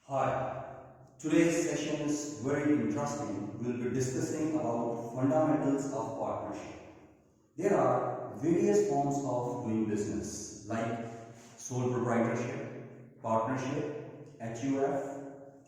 Hi, today's session is very interesting. We'll be discussing about fundamentals of partnership. There are various forms of doing business like sole proprietorship, partnership, HUF,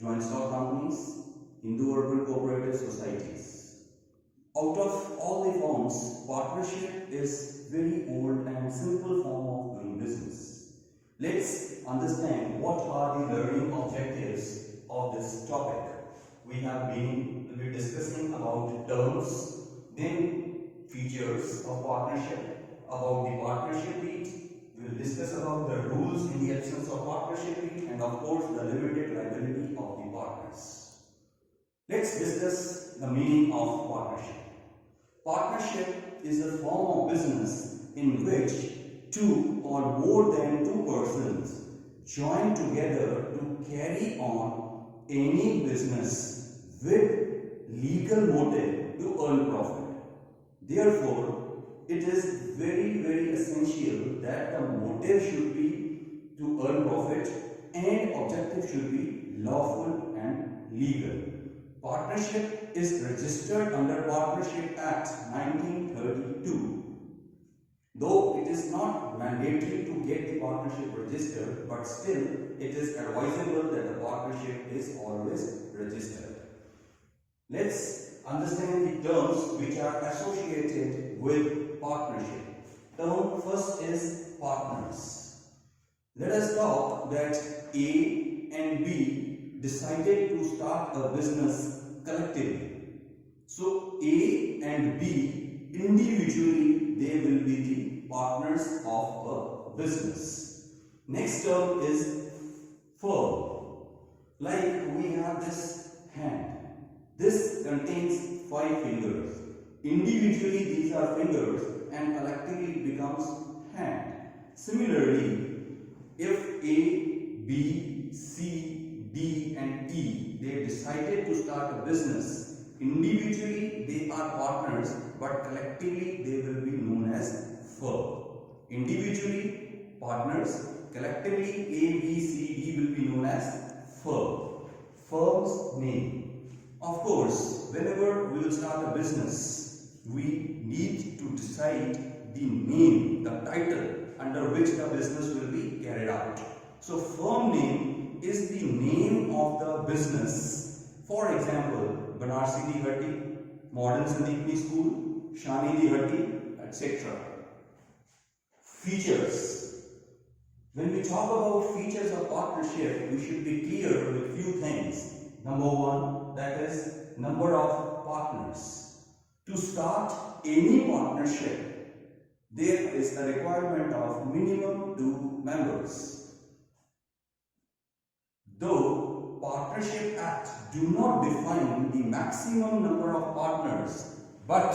joint stock companies, Hindu-urban cooperative societies. Out of all the forms, partnership is very old and simple form of doing business. Let's understand what are the learning objectives of this topic. We will be discussing about terms, then features of partnership, about the partnership deed. We will discuss about the rules in the absence of partnership deed, and of course the limited liability of the partners. Let's discuss the meaning of partnership. Partnership is a form of business in which two or more than two persons join together to carry on any business with legal motive to earn profit. Therefore, it is very essential that the motive should be to earn profit and objective should be lawful and legal. Partnership is registered under Partnership Act 1932. Though it is not mandatory to get the partnership registered, but still it is advisable that the partnership is always registered. Let's understand the terms which are associated with partnership. Term first is partners. Let us talk that A and B decided to start a business collectively. So A and B individually they will be the partners of a business. Next term is firm. Like we have this hand. This contains 5 fingers. Individually these are fingers and collectively it becomes hand. Similarly, if A, B, C, D and E they decided to start a business, individually they are partners but collectively they will be known as firm. Individually partners, collectively A, B, C, D will be known as firm. Firm's name. Of course, whenever we will start a business, we need to decide the name, the title under which the business will be carried out. So firm name is the name of the business. For example, Banarsi Di Hatti, Modern Sandeepni School, Shani Di Hatti, etc. Features. When we talk about features of partnership, we should be clear with few things. Number one, that is number of partners. To start any partnership, there is a requirement of minimum 2 members. Though Partnership Act do not define the maximum number of partners, but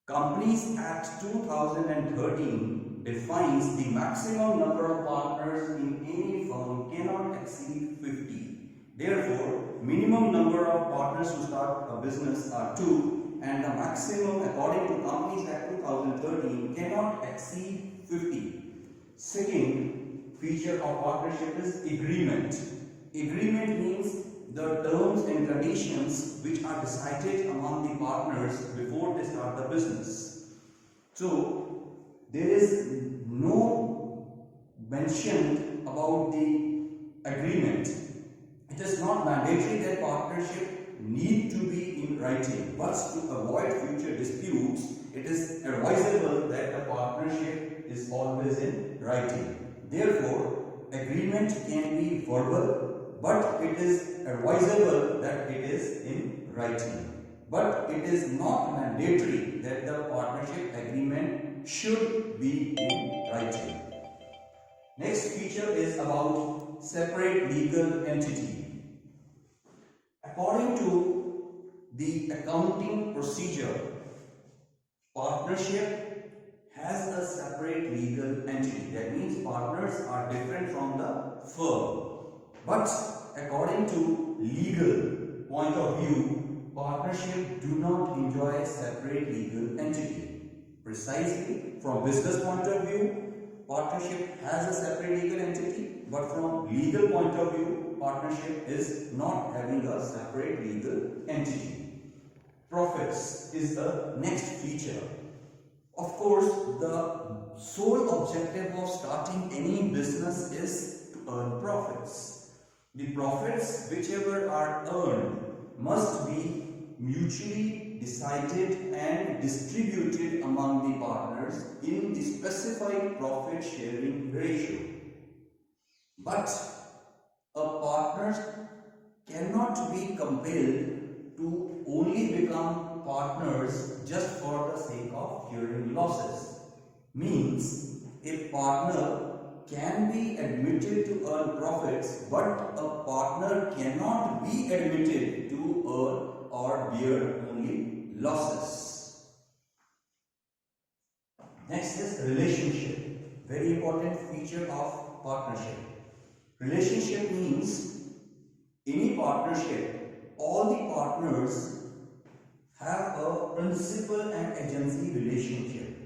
Companies Act 2013 defines the maximum number of partners in any firm cannot exceed 50. Therefore, minimum number of partners to start a business are 2 and the maximum according to Companies Act 2013 cannot exceed 50. Second feature of partnership is agreement. Agreement means the terms and conditions which are decided among the partners before they start the business. So, there is no mention about the agreement. It is not mandatory that partnership need to be in writing, but to avoid future disputes, it is advisable that the partnership is always in writing. Therefore, agreement can be verbal, but it is advisable that it is in writing. But it is not mandatory that the partnership agreement should be in writing. Next feature is about separate legal entity. According to the accounting procedure, partnership has a separate legal entity. That means partners are different from the firm. But according to legal point of view, partnership do not enjoy a separate legal entity. Precisely from business point of view, partnership has a separate legal entity, but from legal point of view, partnership is not having a separate legal entity. Profits is the next feature. Of course, the sole objective of starting any business is to earn profits. The profits, whichever are earned, must be mutually decided and distributed among the partners in the specified profit sharing ratio. But a partner cannot be compelled to only become partners just for the sake of sharing losses. Means a partner can be admitted to earn profits, but a partner cannot be admitted to earn or bear only losses. Next is relationship. Very important feature of partnership. Relationship means any partnership, all the partners have a principal and agency relationship.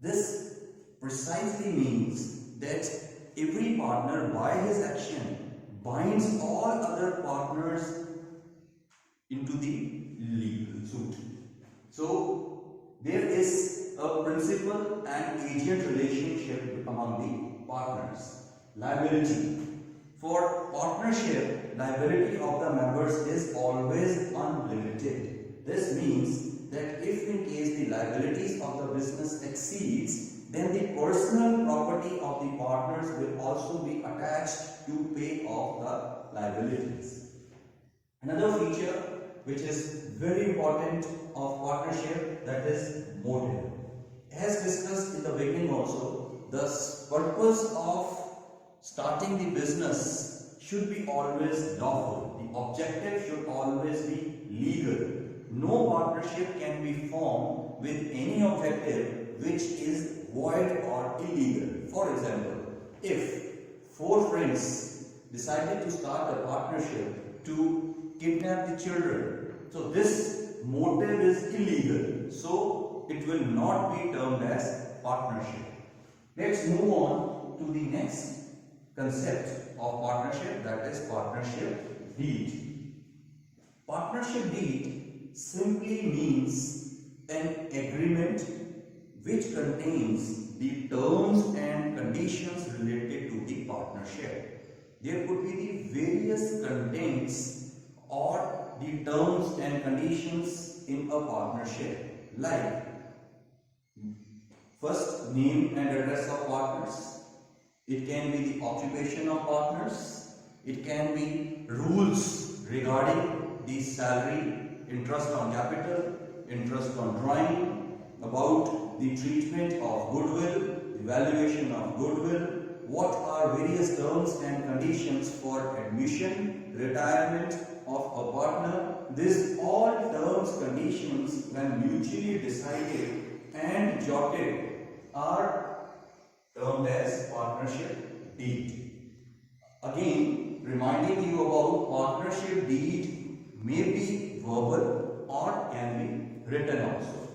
This precisely means that every partner by his action binds all other partners into the legal suit. So there is a principal and agent relationship among the partners. Liability. For partnership, liability of the members is always unlimited. This means that if in case the liabilities of the business exceeds, then the personal property of the partners will also be attached to pay off the liabilities. Another feature which is very important of partnership, that is motive. As discussed in the beginning also, the purpose of starting the business should be always lawful. The objective should always be legal. No partnership can be formed with any objective which is void or illegal. For example, if four friends decided to start a partnership to kidnap the children, so this motive is illegal, so it will not be termed as partnership. Let's move on to the next concept of partnership, that is partnership deed. Partnership deed simply means an agreement which contains the terms and conditions related to the partnership. There could be the various contents or the terms and conditions in a partnership, like first, name and address of partners. It can be the occupation of partners. It can be rules regarding the salary, interest on capital, interest on drawing, about the treatment of goodwill, the valuation of goodwill, what are various terms and conditions for admission, retirement of a partner. These all terms, conditions, when mutually decided and jotted, are termed as partnership deed. Again, reminding you about partnership deed may be verbal or can be written also.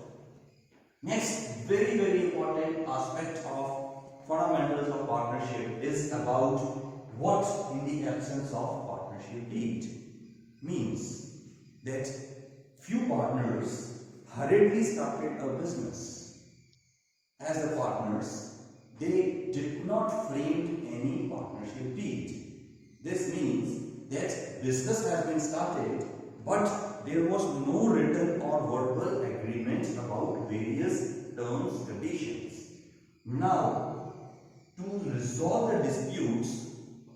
Next, very important aspect of fundamentals of partnership is about what in the absence of partnership deed means. That few partners hurriedly started a business. As the partners, they did not frame any partnership deed. This means that business has been started, but there was no written or verbal agreement about various terms, conditions. Now, to resolve the disputes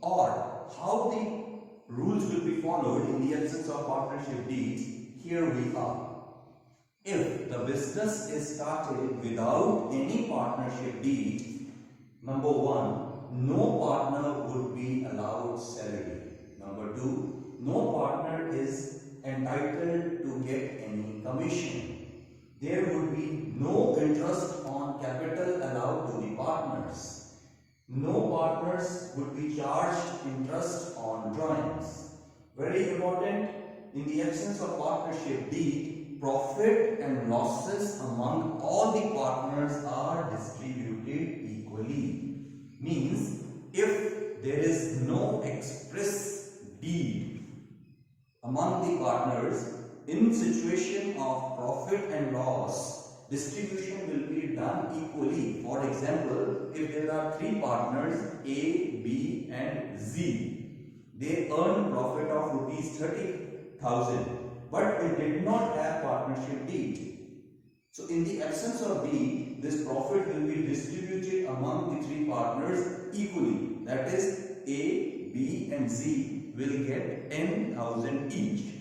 or how the rules will be followed in the absence of partnership deed, here we are. If the business is started without any partnership deed, number one, no partner would be allowed salary. Number two, no partner is entitled to get any commission. There would be no interest on capital allowed to the partners. No partners would be charged interest on drawings. Very important, in the absence of partnership deed, profit and losses among all the partners are distributed equally. Means if there is no express deed partners, in situation of profit and loss, distribution will be done equally. For example, if there are three partners A, B and Z, they earn profit of rupees 30,000, but they did not have partnership deed. So in the absence of deed, this profit will be distributed among the three partners equally. That is, A, B and Z will get 10,000 each.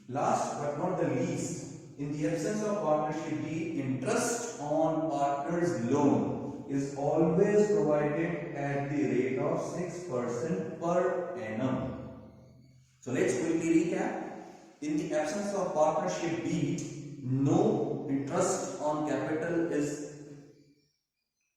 Last but not the least, in the absence of partnership deed, interest on partner's loan is always provided at the rate of 6% per annum. So let's quickly recap. In the absence of partnership deed, no interest on capital is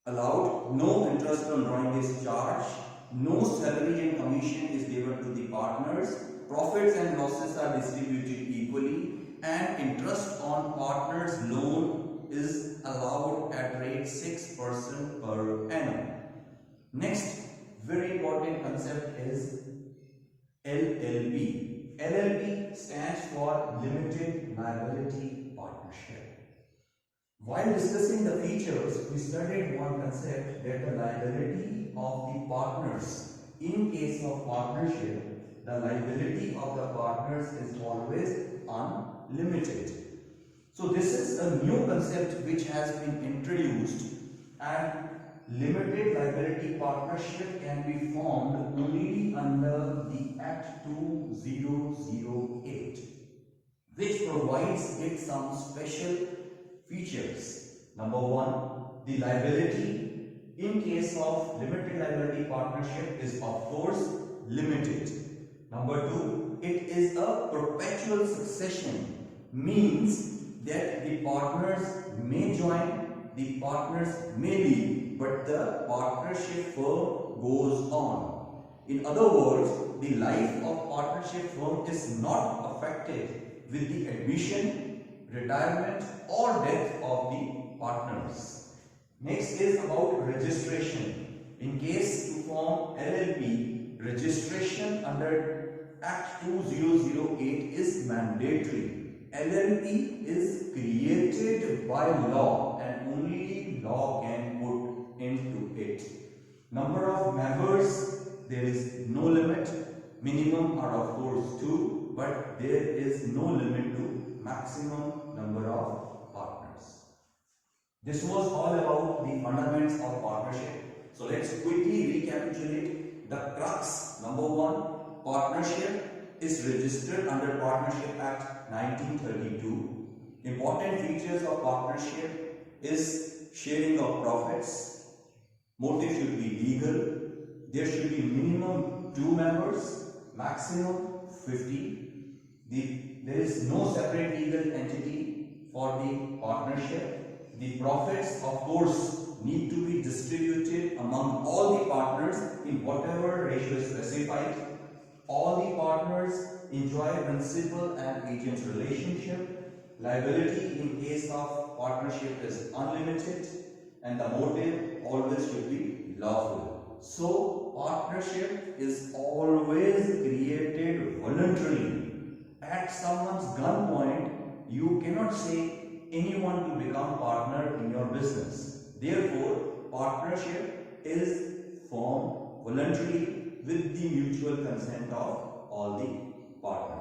allowed, no interest on drawing is charged, no salary and commission is given to the partners, profits and losses are distributed equally, and interest on partners' loan is allowed at rate 6% per annum. Next, very important concept is LLP. LLP stands for Limited Liability Partnership. While discussing the features, we studied one concept, that the liability of the partners. In case of partnership, the liability of the partners is always unlimited. So this is a new concept which has been introduced, and limited liability partnership can be formed only under the Act 2008, which provides it some special features. Number one, the liability in case of limited liability partnership is of course limited. Number two, it is a perpetual succession, means that the partners may join, the partners may leave, but the partnership firm goes on. In other words, the life of partnership firm is not affected with the admission, retirement or death of the partners. Next is about registration. In case to form LLP, registration under Act 2008 is mandatory. LLP is created by law and only law can put into it. Number of members, there is no limit. Minimum are of course 2, but there is no limit to maximum number of partners. This was all about the fundamentals of partnership. So let's quickly recapitulate the crux. Number one, partnership is registered under Partnership Act 1932. Important features of partnership is sharing of profits. Motive should be legal. There should be minimum 2 members, maximum 50. There is no separate legal entity for the partnership. The profits, of course, need to be distributed among all the partners in whatever ratio is specified. All the partners enjoy principal and agent relationship. Liability in case of partnership is unlimited, and the motive always should be lawful. So, partnership is always created voluntarily. At someone's gunpoint, you cannot say anyone to become partner in your business. Therefore, partnership is formed voluntarily with the mutual consent of all the partners.